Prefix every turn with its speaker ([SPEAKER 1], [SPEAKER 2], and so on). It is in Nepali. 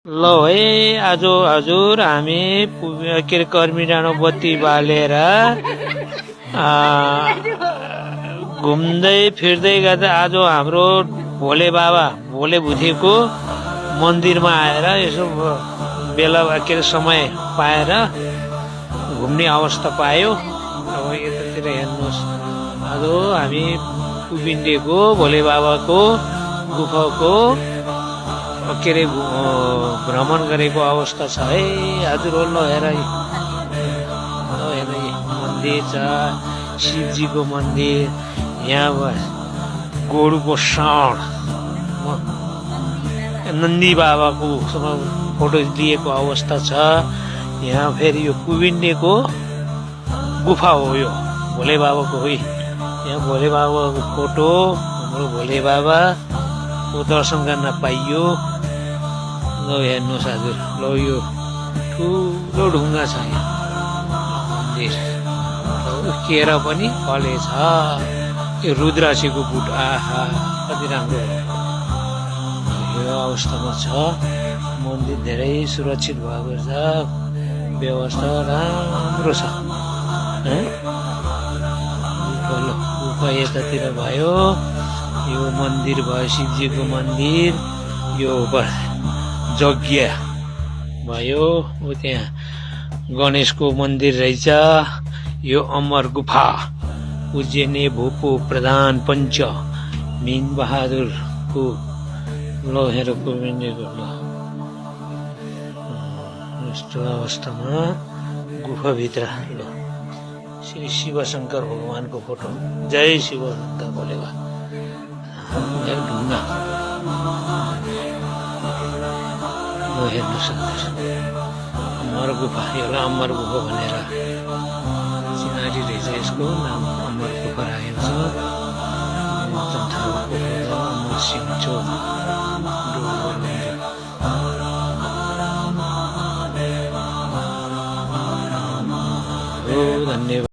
[SPEAKER 1] ल है आज हजुर हामी के अरे कर्मी डाँडो बत्ती बालेर घुम्दै फिर्दै गर्दा आज हाम्रो भोले बाबा भोले भुथेको मन्दिरमा आएर यसो बेला के अरे समय पाएर घुम्ने अवस्था पायो। अब यतातिर हेर्नुहोस्, आज हामी उभिन्डेको भोले बाबाको गुफाको के अरे भ्रमण गरेको अवस्था छ है हजुर। ल हेर मन्दिर छ, शिवजीको मन्दिर, यहाँ गोरुको साँड, नन्दी बाबाको फोटो दिएको अवस्था छ। यहाँ फेरि यो कुविन्डेको गुफा हो, यो भोले बाबाको हो। यहाँ भोले बाबाको फोटो, हाम्रो भोले बाबाको दर्शन गर्न पाइयो। ल हेर्नुहोस् हजुर, ल यो ठुलो ढुङ्गा छ यहाँ मन्दिर, उकेर पनि फलेछ। यो रुद्राक्षीको बुट, आहा कति राम्रो यो अवस्थामा छ। मन्दिर धेरै सुरक्षित भएको छ, व्यवस्था राम्रो छ। गुफा यतातिर भयो, यो मन्दिर भयो शिवजीको मन्दिर, यो यज्ञ भयो, त्यहाँ गणेशको मन्दिर रहेछ। यो अमर गुफा पूज्यने भूपो प्रधान पञ्च मीन बहादुरको ल हेर कुविन्डेको ल यस्तो अवस्थामा गुफाभित्र ल श्री शिवशङ्कर भगवानको फोटो। जय शिव भोले बाबा। ढुङ्गा हेर्नुहोस्, अमर गुफा, यसलाई अमर गुफा भनेर चिनारी रहेछ। यसको नाम अमर गुफा राखेको छ। अमर सिंह चोक धन्यवाद।